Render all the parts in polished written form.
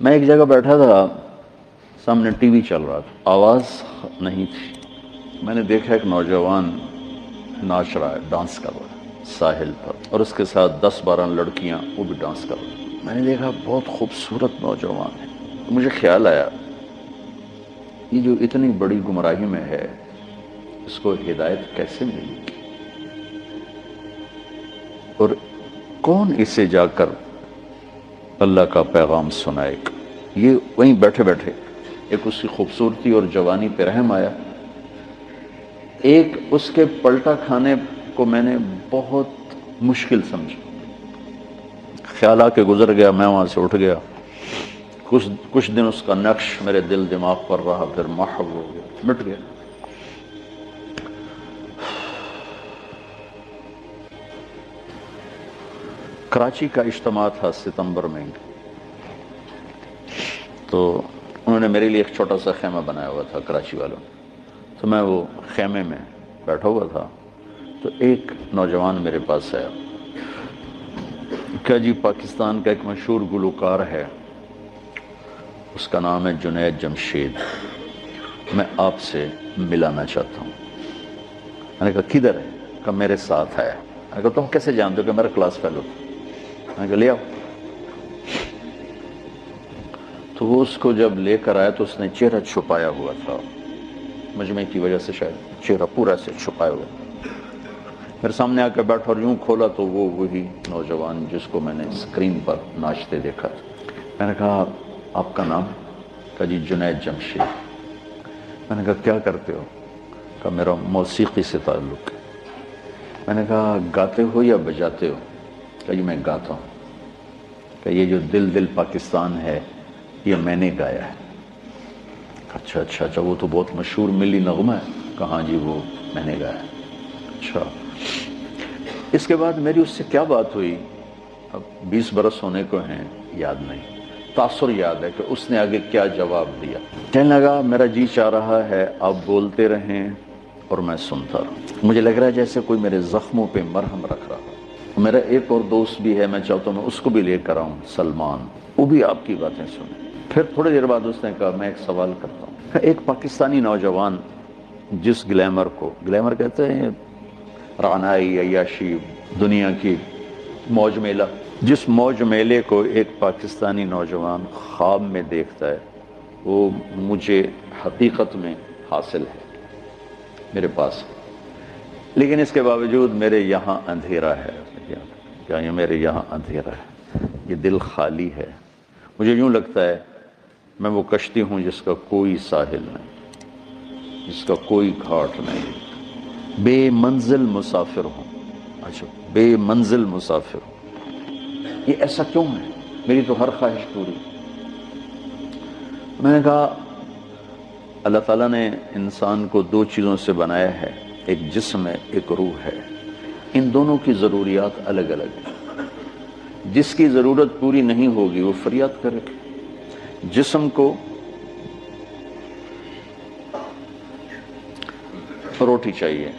میں ایک جگہ بیٹھا تھا، سامنے ٹی وی چل رہا تھا، آواز نہیں تھی۔ میں نے دیکھا ایک نوجوان ناچ رہا ہے، ڈانس کر رہا ہے ساحل پر، اور اس کے ساتھ 10-12 لڑکیاں وہ بھی ڈانس کر رہی ہیں۔ میں نے دیکھا بہت خوبصورت نوجوان ہے۔ مجھے خیال آیا یہ جو اتنی بڑی گمراہی میں ہے اس کو ہدایت کیسے ملی، اور کون اسے جا کر اللہ کا پیغام سنائے گا۔ یہ وہیں بیٹھے بیٹھے ایک اس کی خوبصورتی اور جوانی پہ رحم آیا، ایک اس کے پلٹا کھانے کو میں نے بہت مشکل سمجھا۔ خیال آ کے گزر گیا، میں وہاں سے اٹھ گیا۔ کچھ دن اس کا نقش میرے دل دماغ پر رہا، پھر محو ہو گیا، مٹ گیا۔ کراچی کا اجتماع تھا ستمبر میں، تو انہوں نے میرے لیے ایک چھوٹا سا خیمہ بنایا ہوا تھا کراچی والوں نے، تو میں وہ خیمے میں بیٹھا ہوا تھا، تو ایک نوجوان میرے پاس آیا کہ جی پاکستان کا ایک مشہور گلوکار ہے، اس کا نام ہے جنید جمشید، میں آپ سے ملانا چاہتا ہوں۔ میں نے کہا کدھر ہے؟ کہ میرے ساتھ ہے۔ میں نے کہا تم کیسے جانتے ہو؟ کہ میرا کلاس فیلو تھا۔ میں نے کہا لے آؤ۔ تو وہ اس کو جب لے کر آیا تو اس نے چہرہ چھپایا ہوا تھا، مجمع کی وجہ سے شاید چہرہ پورا سے چھپایا ہوا تھا۔ میرے سامنے آ کے بیٹھا اور یوں کھولا تو وہ وہی نوجوان جس کو میں نے اسکرین پر ناچتے دیکھا تھا۔ میں نے کہا آپ کا نام؟ کہا جی جنید جمشید۔ میں نے کہا کیا کرتے ہو؟ کہا میرا موسیقی سے تعلق ہے۔ میں نے کہا گاتے ہو یا بجاتے ہو؟ کہا جی میں گاتا ہوں۔ کہ یہ جو دل دل پاکستان ہے یہ میں نے گایا ہے۔ اچھا اچھا اچھا، وہ تو بہت مشہور ملی نغمہ ہے۔ کہاں جی وہ میں نے گایا ہے۔ اچھا، اس کے بعد میری اس سے کیا بات ہوئی اب 20 برس ہونے کو ہیں، یاد نہیں، تاثر یاد ہے کہ اس نے آگے کیا جواب دیا۔ کہنے لگا میرا جی چاہ رہا ہے آپ بولتے رہیں اور میں سنتا رہوں، مجھے لگ رہا ہے جیسے کوئی میرے زخموں پہ مرہم رکھ رہا۔ میرا ایک اور دوست بھی ہے، میں چاہتا ہوں میں اس کو بھی لے کر آؤں، سلمان، وہ بھی آپ کی باتیں سنیں۔ پھر تھوڑی دیر بعد اس نے کہا میں ایک سوال کرتا ہوں۔ کہ ایک پاکستانی نوجوان جس گلیمر کو، گلیمر کہتے ہیں رعنائی، عیاشی، دنیا کی موج میلہ، جس موج میلے کو ایک پاکستانی نوجوان خواب میں دیکھتا ہے وہ مجھے حقیقت میں حاصل ہے، میرے پاس، لیکن اس کے باوجود میرے یہاں اندھیرا ہے۔ کیا یہ میرے یہاں اندھیرا ہے، یہ دل خالی ہے، مجھے یوں لگتا ہے میں وہ کشتی ہوں جس کا کوئی ساحل نہیں، جس کا کوئی گھاٹ نہیں، بے منزل مسافر ہوں۔ اچھا، بے منزل مسافر ہوں، یہ ایسا کیوں ہے؟ میری تو ہر خواہش پوری۔ میں نے کہا اللہ تعالیٰ نے انسان کو 2 چیزوں سے بنایا ہے، ایک جسم ہے، ایک روح ہے، ان دونوں کی ضروریات الگ الگ ہیں۔ جس کی ضرورت پوری نہیں ہوگی وہ فریاد کرے۔ جسم کو روٹی چاہیے،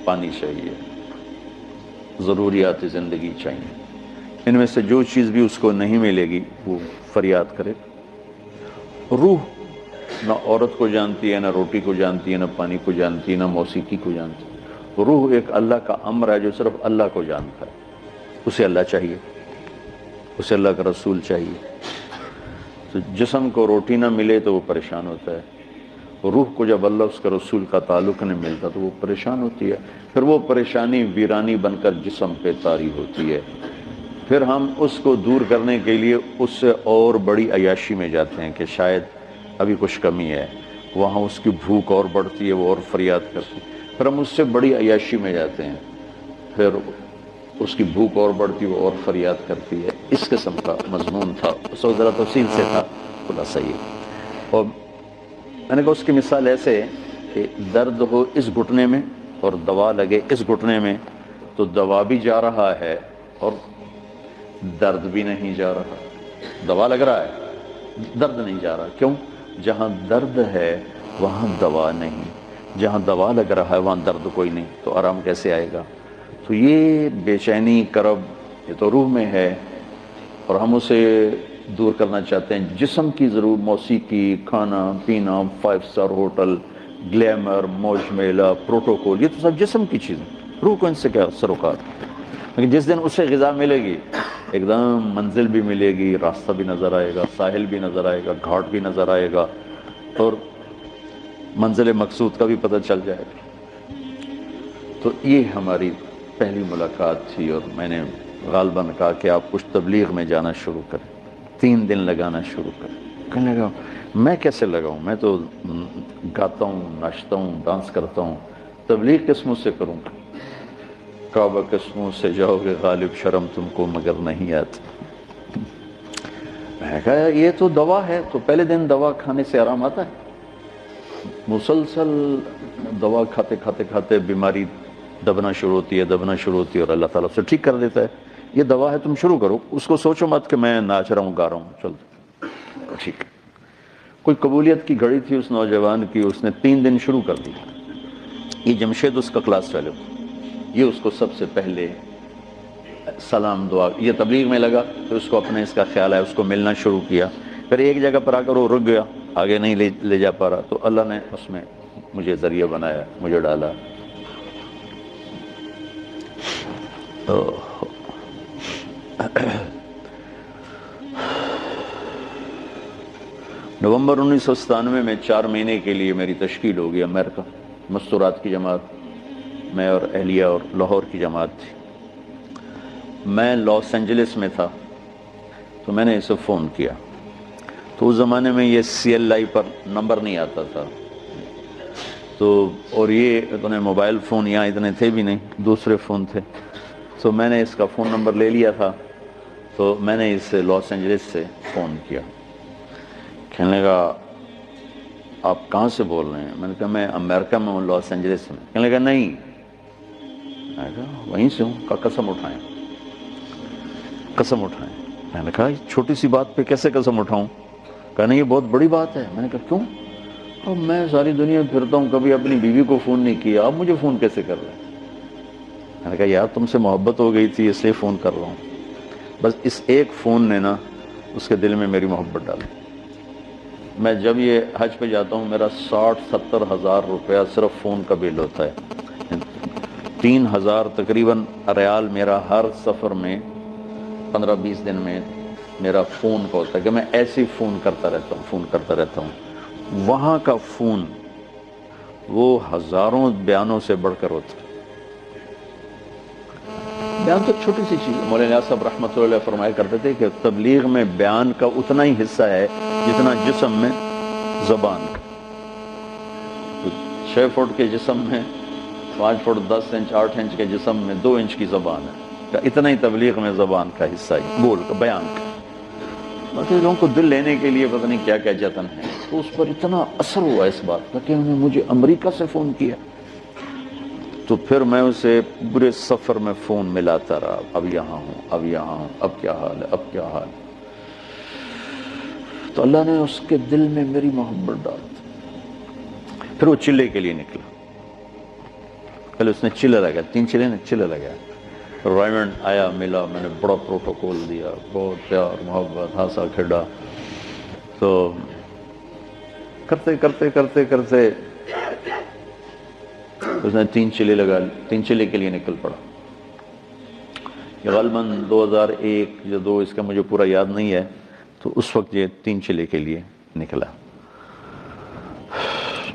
پانی چاہیے، ضروریات زندگی چاہیے، ان میں سے جو چیز بھی اس کو نہیں ملے گی وہ فریاد کرے۔ روح نہ عورت کو جانتی ہے، نہ روٹی کو جانتی ہے، نہ پانی کو جانتی ہے، نہ موسیقی کو جانتی ہے۔ روح ایک اللہ کا امر ہے جو صرف اللہ کو جانتا ہے، اسے اللہ چاہیے، اسے اللہ کا رسول چاہیے۔ تو جسم کو روٹی نہ ملے تو وہ پریشان ہوتا ہے، روح کو جب اللہ اس کا رسول کا تعلق نہیں ملتا تو وہ پریشان ہوتی ہے، پھر وہ پریشانی ویرانی بن کر جسم پہ طاری ہوتی ہے، پھر ہم اس کو دور کرنے کے لیے اس سے اور بڑی عیاشی میں جاتے ہیں کہ شاید ابھی کچھ کمی ہے، وہاں اس کی بھوک اور بڑھتی ہے، وہ اور فریاد کرتی ہے، پھر ہم اس سے بڑی عیاشی میں جاتے ہیں، پھر اس کی بھوک اور بڑھتی، وہ اور فریاد کرتی ہے۔ اس قسم کا مضمون تھا، اس وقت ذرا تفصیل سے تھا، خلاصہ یہ۔ اور میں نے کہا اس کی مثال ایسے کہ درد ہو اس گھٹنے میں اور دوا لگے اس گھٹنے میں تو دوا بھی جا رہا ہے اور درد بھی نہیں جا رہا، دوا لگ رہا ہے، درد نہیں جا رہا، کیوں؟ جہاں درد ہے وہاں دوا نہیں، جہاں دوا لگ رہا ہے وہاں درد کوئی نہیں، تو آرام کیسے آئے گا؟ تو یہ بے چینی، کرب، یہ تو روح میں ہے، اور ہم اسے دور کرنا چاہتے ہیں جسم کی ضرور موسیقی، کھانا پینا، 5 اسٹار ہوٹل، گلیمر، موج میلہ، پروٹوکول، یہ تو سب جسم کی چیزیں، روح کو ان سے کیا سروکار. لیکن جس دن اسے غذا ملے گی، ایک دم منزل بھی ملے گی، راستہ بھی نظر آئے گا، ساحل بھی نظر آئے گا، گھاٹ بھی نظر آئے گا، اور منزل مقصود کا بھی پتہ چل جائے گا. تو یہ ہماری پہلی ملاقات تھی، اور میں نے غالباً کہا کہ آپ کچھ تبلیغ میں جانا شروع کریں، 3 دن لگانا شروع کریں. کہنے لگا میں کیسے لگاؤں، میں تو گاتا ہوں، ناچتا ہوں، ڈانس کرتا ہوں، تبلیغ کس منہ سے کروں؟ کعبہ کس منہ سے جاؤ گے غالب، شرم تم کو مگر نہیں آتی. میں نے کہا یہ تو دوا ہے. تو پہلے دن دوا کھانے سے آرام آتا ہے؟ مسلسل دوا کھاتے کھاتے کھاتے بیماری دبنا شروع ہوتی ہے اور اللہ تعالیٰ اسے ٹھیک کر دیتا ہے. یہ دوا ہے، تم شروع کرو. اس کو سوچو مت کہ میں ناچ رہا ہوں، گا رہا ہوں، چل ٹھیک. کوئی قبولیت کی گھڑی تھی اس نوجوان کی، اس نے 3 دن شروع کر دی. یہ جمشید اس کا کلاس فیلو، یہ اس کو سب سے پہلے سلام دعا، یہ تبلیغ میں لگا تو اس کو اپنے اس کا خیال ہے، اس کو ملنا شروع کیا. پھر ایک جگہ پر آ کر وہ رک گیا، آگے نہیں لے جا پا رہا، تو اللہ نے اس میں مجھے ذریعہ بنایا، مجھے ڈالا. نومبر 1997 میں 4 مہینے کے لیے میری تشکیل ہوگی امریکہ. مستورات کی جماعت، میں اور اہلیہ اور لاہور کی جماعت تھی. میں لاس اینجلس میں تھا تو میں نے اسے فون کیا. تو اس زمانے میں یہ CLI پر نمبر نہیں آتا تھا، تو اور یہ اتنے موبائل فون یہاں اتنے تھے بھی نہیں، دوسرے فون تھے. تو میں نے اس کا فون نمبر لے لیا تھا، تو میں نے اسے لاس اینجلس سے فون کیا. کہنے لگا آپ کہاں سے بول رہے ہیں؟ میں نے کہا میں امریکہ میں ہوں، لاس اینجلس میں. کہنے لگا نہیں، میں کہا وہیں سے ہوں. کہا قسم اٹھائیں، قسم اٹھائیں. میں نے کہا چھوٹی سی بات پہ کیسے قسم اٹھاؤں؟ کہا نہیں یہ بہت بڑی بات ہے. میں نے کہا کیوں؟ اب میں ساری دنیا پھرتا ہوں، کبھی اپنی بیوی کو فون نہیں کیا، اب مجھے فون کیسے کر رہے ہیں؟ میں نے کہا یار تم سے محبت ہو گئی تھی اس لیے فون کر رہا ہوں. بس اس ایک فون نے نا اس کے دل میں میری محبت ڈالی. میں جب یہ حج پہ جاتا ہوں میرا 60-70 ہزار روپیہ صرف فون کا بل ہوتا ہے. 3000 تقریباً ریال میرا ہر سفر میں 15-20 دن میں میرا فون کا ہوتا ہے کہ میں ایسے ہی فون کرتا رہتا ہوں. وہاں کا فون وہ ہزاروں بیانوں سے بڑھ کر ہوتا ہے. بیان تو چھوٹی سی چیز. مولانا صاحب رحمۃ اللہ علیہ فرمایا کرتے تھے کہ تبلیغ میں بیان کا اتنا ہی حصہ ہے جتنا جسم میں زبان کا. 6 فٹ کے جسم میں 5 فٹ 10 انچ 8 انچ کے جسم میں 2 انچ کی زبان ہے. اتنا ہی تبلیغ میں زبان کا حصہ ہے، بول کا، بیان کا. باقی لوگوں کو دل لینے کے لیے پتہ نہیں کیا کیا جتن ہے. تو اس پر اتنا اثر ہوا اس بات کا کہ انہوں نے مجھے امریکہ سے فون کیا. تو پھر میں اسے پورے سفر میں فون ملاتا رہا، اب یہاں ہوں، اب یہاں ہوں، اب کیا حال ہے، اب کیا حال ہے. تو اللہ نے اس کے دل میں میری محبت ڈال دی. پھر وہ چلے کے لیے نکلا. پہلے اس نے چلے لگا، 3 چلے نے چلے لگا. رائمنڈ آیا، ملا، میں نے بڑا پروٹوکول دیا، بہت پیار محبت، ہنسا کھیڈا. تو کرتے کرتے کرتے کرتے اس نے 3 چلے کے لیے نکل پڑا. یہ غالباً 2001 یا 2 اس کا مجھے پورا یاد نہیں ہے. تو اس وقت یہ 3 چلے کے لیے نکلا.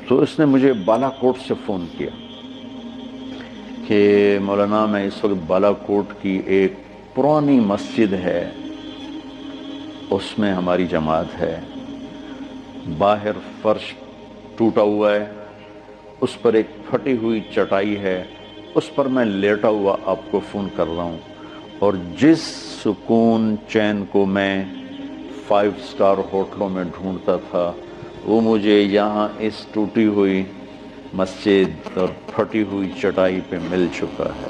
تو اس نے مجھے بالا کوٹ سے فون کیا کہ مولانا میں اس وقت بالا کوٹ کی ایک پرانی مسجد ہے، اس میں ہماری جماعت ہے. باہر فرش ٹوٹا ہوا ہے، اس پر ایک پھٹی ہوئی چٹائی ہے، اس پر میں لیٹا ہوا آپ کو فون کر رہا ہوں. اور جس سکون چین کو میں 5 اسٹار ہوٹلوں میں ڈھونڈتا تھا وہ مجھے یہاں اس ٹوٹی ہوئی مسجد اور پھٹی ہوئی چٹائی پہ مل چکا ہے.